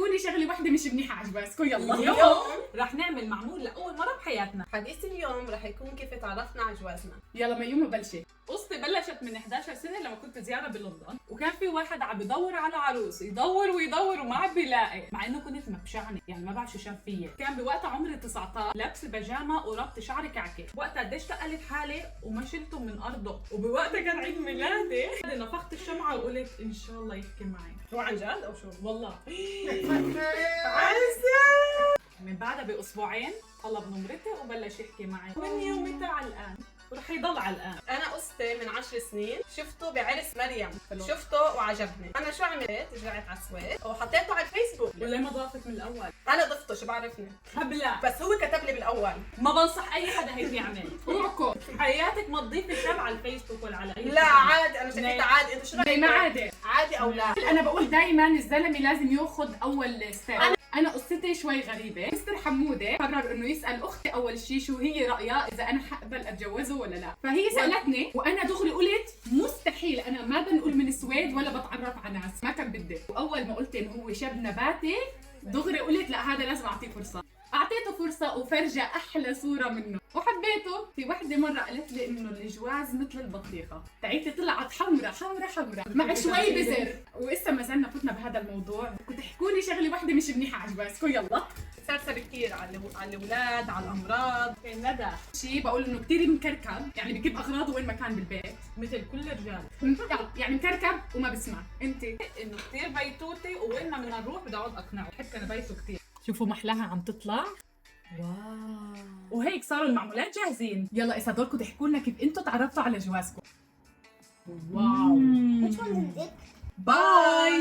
تحكوا لي شغله واحده مش منيحه على جوازكم. يلا اليوم رح نعمل معمول لأول مرة بحياتنا. حديث اليوم رح يكون كيف تعرفنا على جوازنا. يلا ميومه بلشي. قصتي بلشت من 11 سنة لما كنت زيارة بلندن، وكان في واحد عم بدور على عروس، يدور ويدور وما عم بيلاقي، مع انه كنت مبشعنة يعني ما بعرف شو شاف فيي. كان بوقتها عمري 19، لابسه بيجامه وربط شعري كعكه. وقتها قديش تقلت حالي وما شلته من ارضه، وبوقتها كان عيد ميلادي نفخت الشمعة وقلت ان شاء الله يحكي معي. شو عن جد او شو؟ والله عسل. من بعدها باسبوعين طلب نمرتي وبلش يحكي معي. من يومتها على الان ورح يضل على الان. انا قصتي من 10 سنين شفته بعرس مريم، شفته وعجبني. انا شو عملت؟ رجعت على السويد وحطيته على الفيسبوك. وليه ما ضافت من الاول؟ انا ضفته، شو بعرفني؟ هبله، بس هو كتب لي بالاول. ما بنصح اي حدا هيك يعمل. اوعكم حياتك ما تضيفي شاب على الفيسبوك ولا على اي لا شيء. عادي، انا شايفته عادي. انت شو زي رايك؟ ما عادي. عادي او لا؟ انا بقول دايما الزلمه لازم ياخذ اول ستيب. انا قصتي شوي غريبه. مستر حموده قرر انه يسال اختي اول شيء شو هي رايها اذا انا حقبل اتجوزه ولا لا. فهي سالتني وانا دغري قلت مستحيل، انا ما بنقول من السويد ولا بتعرف على ناس، ما كان بدي. واول ما قلت انه هو شاب نباتي دغري قلت لا هذا لازم اعطيه فرصه. اعطيته فرصه وفرجة احلى صوره منه وحبيته. في وحده مره قالت لي انه الجواز مثل البطيخه، تعيتي طلعت حمرة حمرة حمرة مع شوي بزر. وإسا ما زلنا فتنا بهذا الموضوع. كنت تحكوا لي شغله واحده مش منيحه على جوازكم. يلا سرسر كثير على الاولاد، على الامراض. ندى شيء بقول انه كثير مكركب، يعني بكب اغراضه وين ما كان بالبيت. مثل كل الرجال، يعني مكركب وما بسمع. انت انه كثير بيتوتي ووين ما بدنا نروح بدي اقعد اقنعه. بحب انا بيته كثير. شوفوا محلاها عم تطلع. واو، وهيك صاروا المعمولات جاهزين. يلا إسا دوركم تحكوا لنا كيف انتم تعرفتوا على جوازكم. واو. Which one's a dick? باي.